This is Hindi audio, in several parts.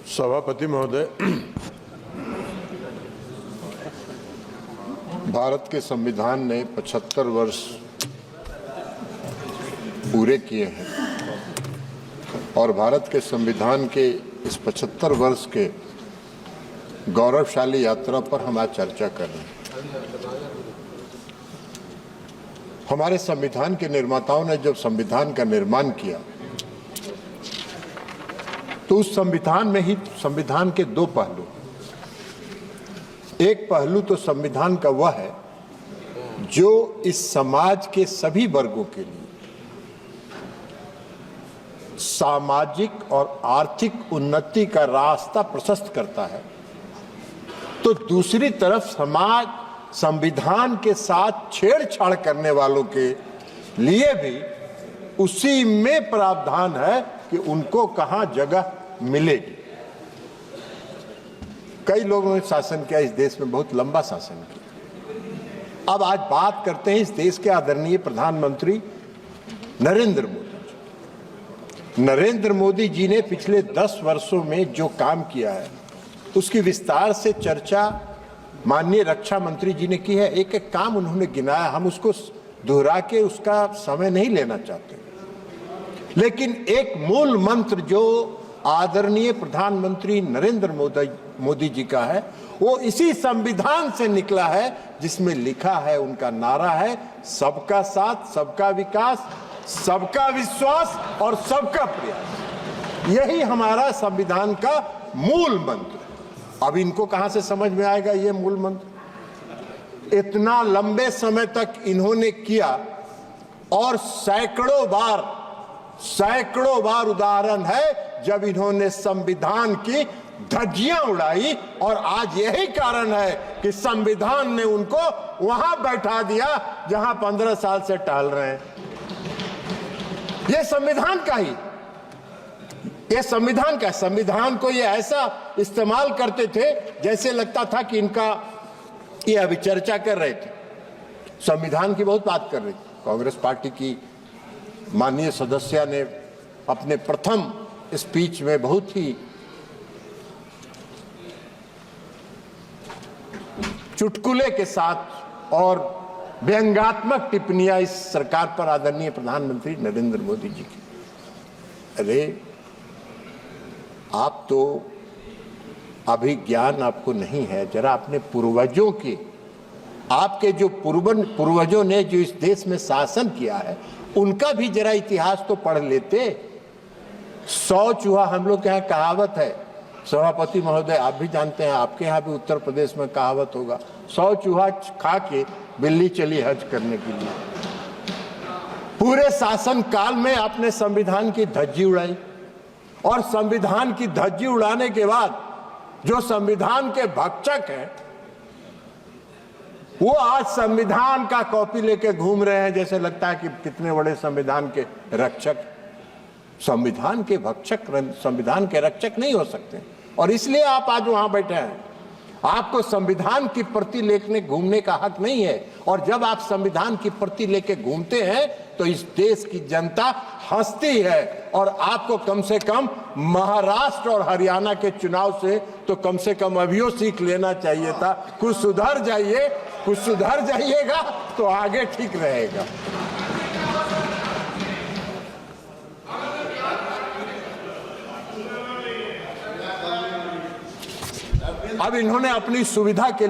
सभापति महोदय, भारत के संविधान ने 75 वर्ष पूरे किए हैं और भारत के संविधान के इस 75 वर्ष के गौरवशाली यात्रा पर हम आज चर्चा कर रहे हैं। हमारे संविधान के निर्माताओं ने जब संविधान का निर्माण किया तो उस संविधान में ही संविधान के दो पहलू, एक पहलू तो संविधान का वह है जो इस समाज के सभी वर्गों के लिए सामाजिक और आर्थिक उन्नति का रास्ता प्रशस्त करता है, तो दूसरी तरफ समाज संविधान के साथ छेड़छाड़ करने वालों के लिए भी उसी में प्रावधान है कि उनको कहां जगह मिलेगी। कई लोगों ने शासन किया, इस देश में बहुत लंबा शासन किया। अब आज बात करते हैं इस देश के आदरणीय प्रधानमंत्री नरेंद्र मोदी जी। नरेंद्र मोदी जी ने पिछले 10 वर्षों में जो काम किया है उसकी विस्तार से चर्चा माननीय रक्षा मंत्री जी ने की है। एक एक काम उन्होंने गिनाया, हम उसको दोहरा के उसका समय नहीं लेना चाहते, लेकिन एक मूल मंत्र जो आदरणीय प्रधानमंत्री नरेंद्र मोदी जी का है वो इसी संविधान से निकला है, जिसमें लिखा है, उनका नारा है, सबका साथ, सबका विकास, सबका विश्वास और सबका प्रयास। यही हमारा संविधान का मूल मंत्र। अब इनको कहां से समझ में आएगा ये मूल मंत्र? इतना लंबे समय तक इन्होंने किया और सैकड़ों बार उदाहरण है जब इन्होंने संविधान की धज्जियां उड़ाई, और आज यही कारण है कि संविधान ने उनको वहां बैठा दिया जहां 15 साल से टहल रहे हैं। ये संविधान का ही, ये संविधान का, संविधान को ये ऐसा इस्तेमाल करते थे जैसे लगता था कि इनका, ये अभी चर्चा कर रहे थे, संविधान की बहुत बात कर रही थी। कांग्रेस पार्टी की माननीय सदस्य ने अपने प्रथम स्पीच में बहुत ही चुटकुले के साथ और व्यंग्यात्मक टिप्पणियां इस सरकार पर आदरणीय प्रधानमंत्री नरेंद्र मोदी जी की। अरे आप तो अभी ज्ञान आपको नहीं है, जरा अपने पूर्वजों के, आपके जो पूर्वजों ने जो इस देश में शासन किया है उनका भी जरा इतिहास तो पढ़ लेते। 100 चूहा, हम लोग के यहाँ कहावत है, सभापति महोदय आप भी जानते हैं, आपके यहाँ भी उत्तर प्रदेश में कहावत होगा, 100 चूहा खा के बिल्ली चली हज करने के लिए। पूरे शासन काल में आपने संविधान की धज्जी उड़ाई, और संविधान की धज्जी उड़ाने के बाद जो संविधान के भक्षक हैं वो आज संविधान का कॉपी लेके घूम रहे हैं, जैसे लगता है कि कितने बड़े संविधान के रक्षक। संविधान के भक्षक संविधान के रक्षक नहीं हो सकते, और इसलिए आप आज वहां बैठे हैं। आपको संविधान की प्रति लेके घूमने का हक नहीं है, और जब आप संविधान की प्रति लेके घूमते हैं तो इस देश की जनता हंसती है, और आपको कम से कम महाराष्ट्र और हरियाणा के चुनाव से तो कम से कम अभियो सीख लेना चाहिए था। कुछ सुधर जाइएगा तो आगे ठीक रहेगा। अब इन्होंने अपनी सुविधा के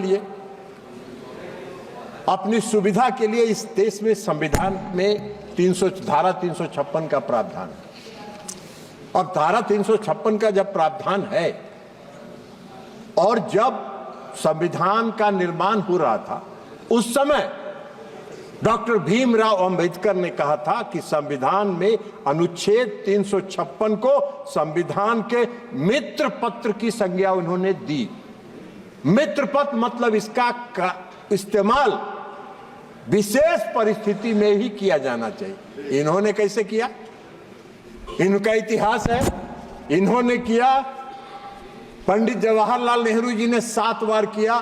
लिए इस देश में संविधान में धारा 356 का प्रावधान है। अब धारा 356 का जब प्रावधान है, और जब संविधान का निर्माण हो रहा था उस समय डॉक्टर भीमराव अंबेडकर ने कहा था कि संविधान में अनुच्छेद 356 को संविधान के मित्र पत्र की संज्ञा उन्होंने दी। मित्र पत्र मतलब इसका इस्तेमाल विशेष परिस्थिति में ही किया जाना चाहिए। इन्होंने कैसे किया? इनका इतिहास है, इन्होंने किया। पंडित जवाहरलाल नेहरू जी ने 7 बार किया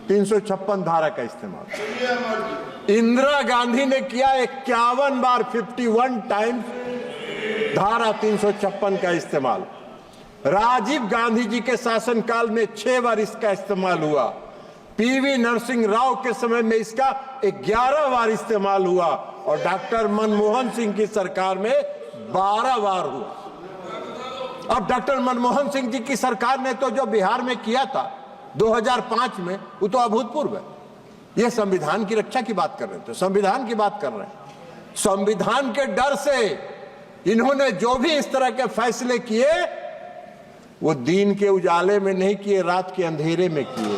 356 धारा का इस्तेमाल। इंदिरा गांधी ने किया 51 बार, 51 टाइम्स धारा 356 का इस्तेमाल। राजीव गांधी जी के शासनकाल में 6 बार इसका इस्तेमाल हुआ। पीवी नरसिंह राव के समय में इसका 11 बार इस्तेमाल हुआ और डॉक्टर मनमोहन सिंह की सरकार में 12 बार हुआ। अब डॉक्टर मनमोहन सिंह जी की सरकार ने तो जो बिहार में किया था 2005 में, वो तो अभूतपूर्व है। ये संविधान की रक्षा की बात कर रहे थे, संविधान की बात कर रहे हैं। संविधान के डर से इन्होंने जो भी इस तरह के फैसले किए वो दिन के उजाले में नहीं किए, रात के अंधेरे में किए।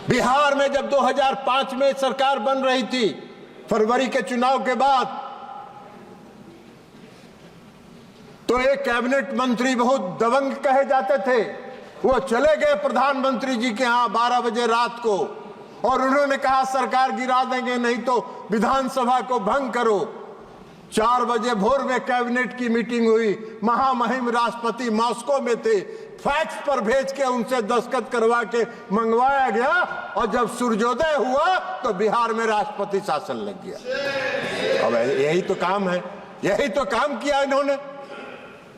बिहार में जब 2005 में सरकार बन रही थी, फरवरी के चुनाव के बाद, तो एक कैबिनेट मंत्री बहुत दबंग कहे जाते थे, वो चले गए प्रधानमंत्री जी के यहां 12 बजे रात को और उन्होंने कहा सरकार गिरा देंगे, नहीं तो विधानसभा को भंग करो। 4 बजे भोर में कैबिनेट की मीटिंग हुई, महामहिम राष्ट्रपति मॉस्को में थे, फैक्स पर भेज के उनसे दस्तखत करवा के मंगवाया गया और जब सूर्योदय हुआ तो बिहार में राष्ट्रपति शासन लग गया। अब यही तो काम है, यही तो काम किया इन्होंने,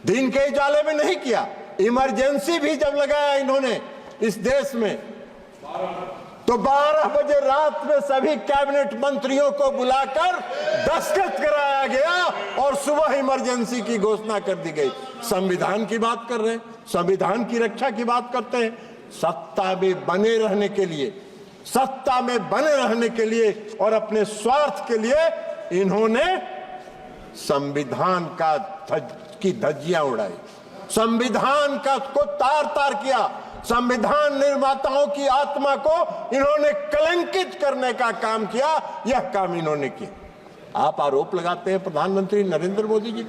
दिन के उजाले में नहीं किया। इमरजेंसी भी जब लगाया इन्होंने इस देश में, तो 12 बजे रात में सभी कैबिनेट मंत्रियों को बुलाकर दस्तखत कराया गया और सुबह इमरजेंसी की घोषणा कर दी गई। संविधान की बात कर रहे हैं, संविधान की रक्षा की बात करते हैं। सत्ता में बने रहने के लिए, सत्ता में बने रहने के लिए और अपने स्वार्थ के लिए इन्होंने संविधान की धज्जियां उड़ाई, संविधान को तार तार किया, संविधान निर्माताओं की आत्मा को इन्होंने कलंकित करने का काम किया। यह काम इन्होंने किया। आप आरोप लगाते हैं प्रधानमंत्री नरेंद्र मोदी जी।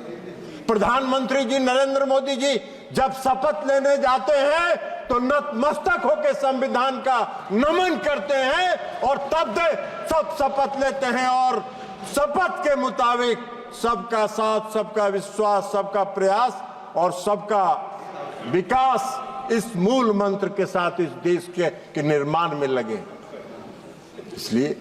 प्रधानमंत्री जी नरेंद्र मोदी जी जब शपथ लेने जाते हैं तो नतमस्तक होकर संविधान का नमन करते हैं और तब सब शपथ लेते हैं और शपथ के मुताबिक सबका साथ, सबका विश्वास, सबका प्रयास और सबका विकास, इस मूल मंत्र के साथ इस देश के निर्माण में लगे। इसलिए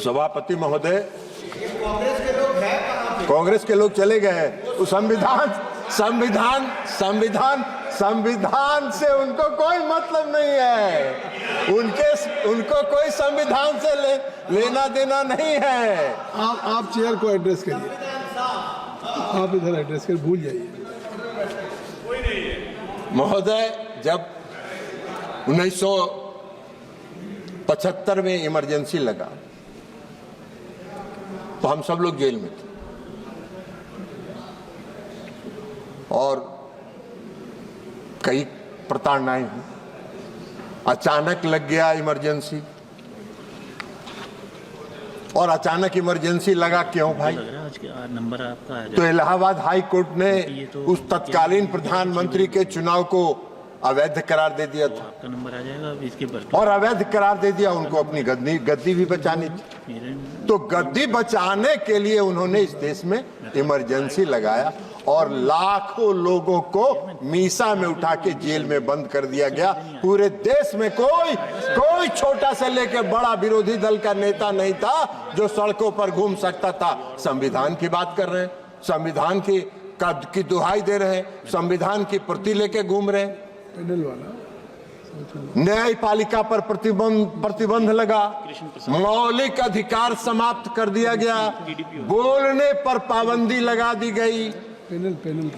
सभापति महोदय, कांग्रेस के लोग चले गए। संविधान से उनको कोई मतलब नहीं है, उनको कोई संविधान से लेना देना नहीं है। आप चेयर को एड्रेस करिए, आप इधर एड्रेस कर, भूल जाइए। महोदय, जब 1975 में इमरजेंसी लगा तो हम सब लोग जेल में थे और कई प्रताड़नाएं हुई। अचानक लग गया इमरजेंसी, और अचानक इमरजेंसी लगा क्यों भाई? नंबर आपका तो इलाहाबाद हाई कोर्ट ने उस तत्कालीन प्रधानमंत्री के चुनाव को अवैध करार दे दिया था। आपका नंबर आ जाएगा इसके पर, और अवैध करार दे दिया। उनको अपनी गद्दी भी बचानी थी, तो गद्दी बचाने के लिए उन्होंने इस देश में इमरजेंसी लगाया और लाखों लोगों को मीसा में उठा के जेल में बंद कर दिया गया। पूरे देश में कोई छोटा से लेकर बड़ा विरोधी दल का नेता नहीं था जो सड़कों पर घूम सकता था। संविधान की बात कर रहे हैं, संविधान की दुहाई दे रहे हैं, संविधान की प्रति लेके घूम रहे हैं। न्यायपालिका पर प्रतिबंध लगा, मौलिक अधिकार समाप्त कर दिया गया, बोलने पर पाबंदी लगा दी गई, पैनल के लिए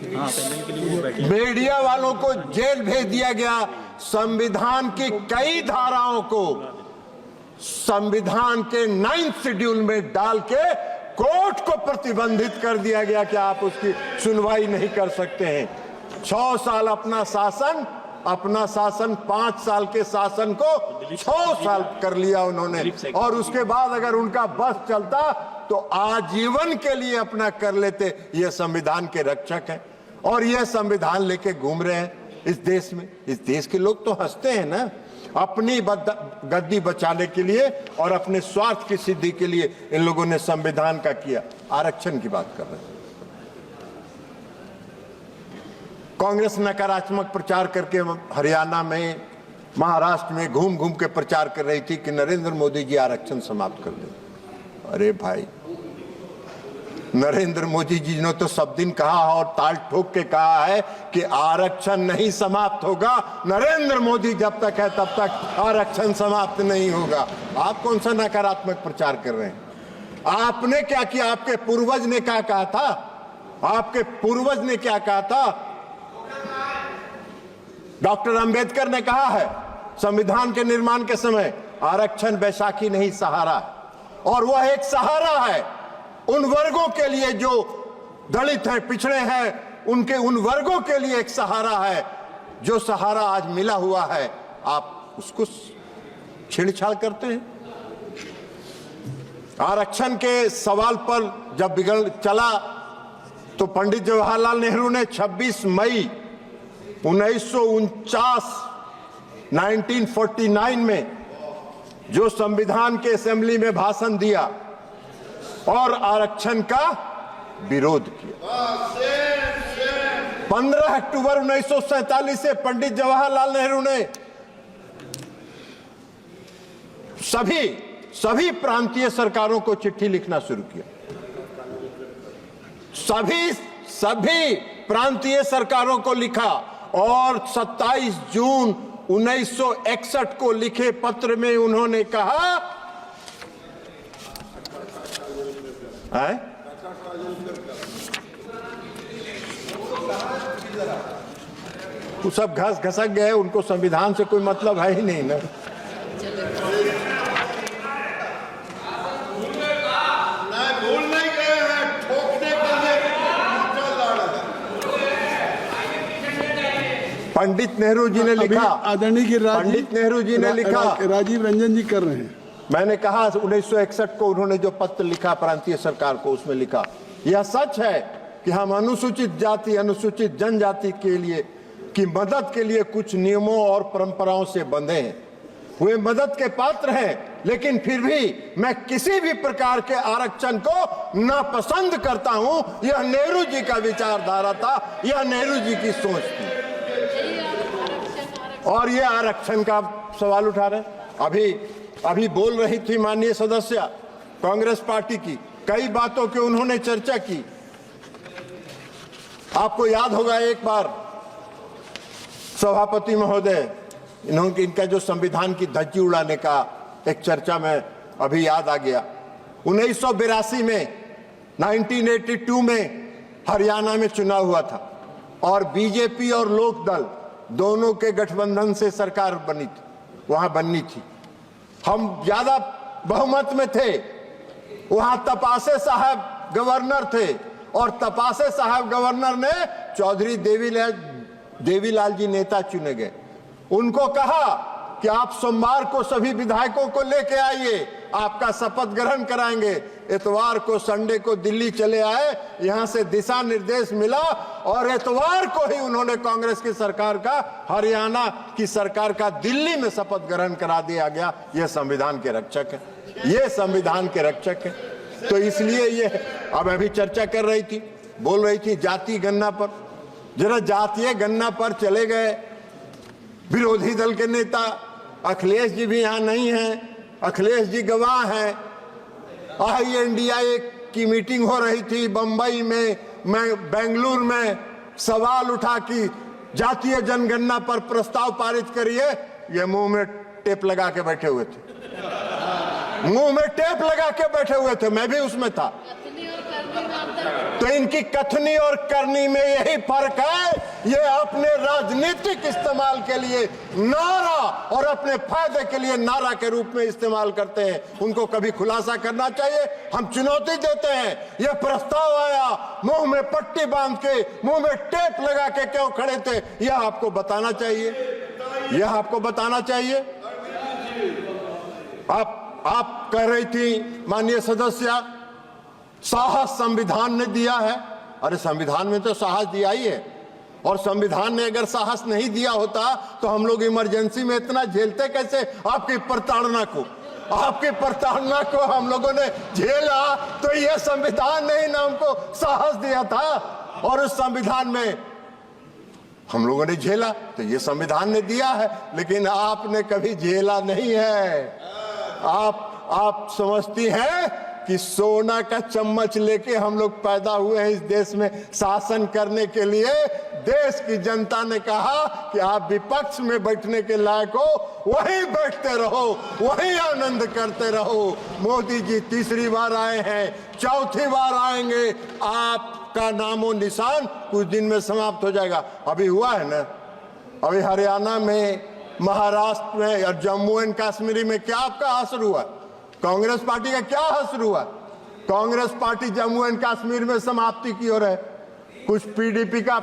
मीडिया वालों को जेल भेज दिया गया। संविधान की कई धाराओं को संविधान के 9th शेड्यूल में डाल के कोर्ट को प्रतिबंधित कर दिया गया कि आप उसकी सुनवाई नहीं कर सकते हैं। 6 साल अपना शासन 5 साल के शासन को 6 साल कर लिया उन्होंने, और उसके बाद अगर उनका बस चलता तो आजीवन के लिए अपना कर लेते। ये संविधान के रक्षक हैं और ये संविधान लेके घूम रहे हैं इस देश में। इस देश के लोग तो हंसते हैं ना, अपनी गद्दी बचाने के लिए और अपने स्वार्थ की सिद्धि के लिए इन लोगों ने संविधान का किया। आरक्षण की बात कर रहे हैं। कांग्रेस नकारात्मक प्रचार करके हरियाणा में, महाराष्ट्र में घूम घूम के प्रचार कर रही थी कि नरेंद्र मोदी जी आरक्षण समाप्त कर दें। अरे भाई, नरेंद्र मोदी जी ने तो सब दिन कहा और ताल ठोक के कहा है कि आरक्षण नहीं समाप्त होगा। नरेंद्र मोदी जब तक है तब तक आरक्षण समाप्त नहीं होगा। आप कौन सा नकारात्मक प्रचार कर रहे हैं? आपने क्या किया? आपके पूर्वज ने क्या कहा था? आपके पूर्वज ने क्या कहा था? डॉक्टर अंबेडकर ने कहा है संविधान के निर्माण के समय, आरक्षण बैसाखी नहीं सहारा है। और वह एक सहारा है उन वर्गों के लिए जो दलित हैं, पिछड़े हैं, उनके उन वर्गों के लिए एक सहारा है। जो सहारा आज मिला हुआ है, आप उसको छेड़छाड़ करते हैं। आरक्षण के सवाल पर जब बिगड़ चला तो पंडित जवाहरलाल नेहरू ने 26 मई 1949 में जो संविधान के असेंबली में भाषण दिया और आरक्षण का विरोध किया। 15 अक्टूबर 1947 से पंडित जवाहरलाल नेहरू ने सभी प्रांतीय सरकारों को चिट्ठी लिखना शुरू किया। सभी प्रांतीय सरकारों को लिखा और 27 जून 1961 को लिखे पत्र में उन्होंने कहा है? वो सब घसक गए, उनको संविधान से कोई मतलब है ही नहीं ना। भूल नहीं गए हैं, ठोकने के लिए पंडित नेहरू जी ने लिखा, आदरणीय पंडित नेहरू जी ने लिखा, राजीव रंजन जी कर रहे हैं। मैंने कहा 1961 को उन्होंने जो पत्र लिखा प्रांतीय सरकार को, उसमें लिखा यह सच है कि हम अनुसूचित जाति अनुसूचित जनजाति के लिए की मदद के लिए कुछ नियमों और परंपराओं से बंधे हैं। वे मदद के पात्र हैं, लेकिन फिर भी मैं किसी भी प्रकार के आरक्षण को नापसंद करता हूं। यह नेहरू जी का विचारधारा था, यह नेहरू जी की सोच थी। और ये आरक्षण का सवाल उठा रहे। अभी बोल रही थी माननीय सदस्य कांग्रेस पार्टी की, कई बातों की उन्होंने चर्चा की। आपको याद होगा एक बार सभापति महोदय इनका जो संविधान की धज्जी उड़ाने का एक चर्चा में अभी याद आ गया। 1982 में 1982 में हरियाणा में चुनाव हुआ था और बीजेपी और लोकदल दोनों के गठबंधन से सरकार बनी थी, वहां बननी थी। हम ज्यादा बहुमत में थे। वहां तपासे साहब गवर्नर थे और तपासे साहब गवर्नर ने चौधरी देवीलाल जी नेता चुने गए। उनको कहा कि आप सोमवार को सभी विधायकों को लेके आइए, आपका शपथ ग्रहण कराएंगे। इतवार को संडे को दिल्ली चले आए, यहां से दिशा निर्देश मिला और इतवार को ही उन्होंने कांग्रेस की सरकार का, हरियाणा की सरकार का दिल्ली में शपथ ग्रहण करा दिया गया। यह संविधान के रक्षक है, ये संविधान के रक्षक है। तो इसलिए ये अब अभी चर्चा कर रही थी, बोल रही थी जाति गणना पर। जरा जातीय गणना पर चले गए। विरोधी दल के नेता अखिलेश जी भी यहां नहीं हैं, अखिलेश जी गवाह हैं। INDIA की मीटिंग हो रही थी बंबई में, मैं बेंगलुरु में, सवाल उठा कि जातीय जनगणना पर प्रस्ताव पारित करिए। ये मुंह में टेप लगा के बैठे हुए थे, मुंह में टेप लगा के बैठे हुए थे, मैं भी उसमें था। तो इनकी कथनी और करनी में यही फर्क है। ये अपने राजनीतिक इस्तेमाल के लिए नारा और अपने फायदे के लिए नारा के रूप में इस्तेमाल करते हैं। उनको कभी खुलासा करना चाहिए। हम चुनौती देते हैं। यह प्रस्ताव आया, मुंह में पट्टी बांध के, मुंह में टेप लगा के क्यों खड़े थे, यह आपको बताना चाहिए, यह आपको बताना चाहिए। आप कह रही थी माननीय सदस्य, साहस संविधान ने दिया है। अरे संविधान में तो साहस दिया ही है, और संविधान ने अगर साहस नहीं दिया होता तो हम लोग इमरजेंसी में इतना झेलते कैसे? आपकी प्रताड़ना को हम लोगों ने झेला, तो यह संविधान ने ही ना हमको साहस दिया था। और उस संविधान में हम लोगों ने झेला, तो ये संविधान ने दिया है, लेकिन आपने कभी झेला नहीं है। आप समझती हैं कि सोना का चम्मच लेके हम लोग पैदा हुए हैं इस देश में शासन करने के लिए। देश की जनता ने कहा कि आप विपक्ष में बैठने के लायक हो, वहीं बैठते रहो, वहीं आनंद करते रहो। मोदी जी तीसरी बार आए हैं, चौथी बार आएंगे, आपका नामो निशान कुछ दिन में समाप्त हो जाएगा। अभी हुआ है ना, अभी हरियाणा में, महाराष्ट्र में और जम्मू एंड कश्मीर में क्या आपका असर हुआ? कांग्रेस पार्टी का क्या असर हुआ? कांग्रेस पार्टी जम्मू एंड कश्मीर में समाप्ति की ओर है। कुछ पीडीपी का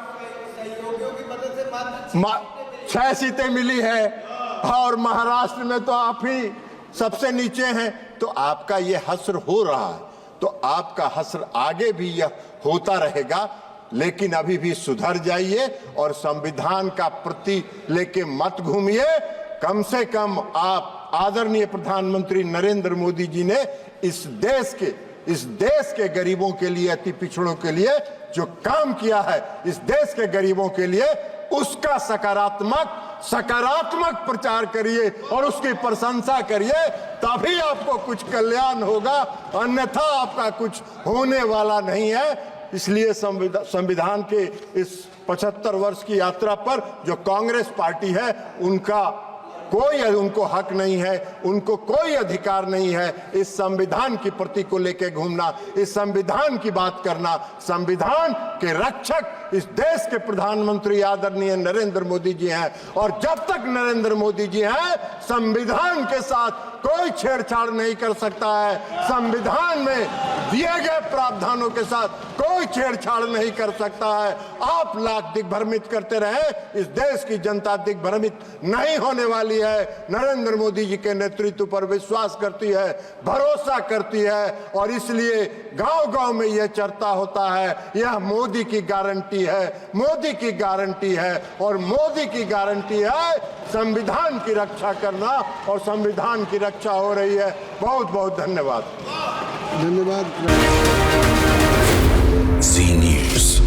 6 सीटें मिली है, और महाराष्ट्र में तो आप ही सबसे नीचे हैं। तो आपका ये हस्र हो रहा है, तो आपका हस्र आगे भी यह होता रहेगा, लेकिन अभी भी सुधर जाइए और संविधान का प्रति लेके मत घूमिए। कम से कम आप आदरणीय प्रधानमंत्री नरेंद्र मोदी जी ने इस देश के गरीबों के लिए, अति पिछड़ों के लिए जो काम किया है, इस देश के गरीबों के लिए, उसका सकारात्मक प्रचार करिए और उसकी प्रशंसा करिए, तभी आपको कुछ कल्याण होगा, अन्यथा आपका कुछ होने वाला नहीं है। इसलिए संविधान के इस 75 वर्ष की यात्रा पर जो कांग्रेस पार्टी है, उनको हक नहीं है, उनको कोई अधिकार नहीं है इस संविधान की प्रति को लेकर घूमना, इस संविधान की बात करना। संविधान के रक्षक इस देश के प्रधानमंत्री आदरणीय नरेंद्र मोदी जी हैं, और जब तक नरेंद्र मोदी जी हैं, संविधान के साथ कोई छेड़छाड़ नहीं कर सकता है। संविधान में दिए गए प्रावधानों के साथ कोई छेड़छाड़ नहीं कर सकता है। आप लाख दिग्भ्रमित करते रहे, इस देश की जनता दिग्भ्रमित नहीं होने वाली है। नरेंद्र मोदी जी के नेतृत्व पर विश्वास करती है, भरोसा करती है, और इसलिए गांव-गांव में यह चर्चा होता है, यह मोदी की गारंटी है, मोदी की गारंटी है, और मोदी की गारंटी है संविधान की रक्षा करना, और संविधान की रक्षा हो रही है। बहुत बहुत धन्यवाद। धन्यवाद। जी न्यूज़।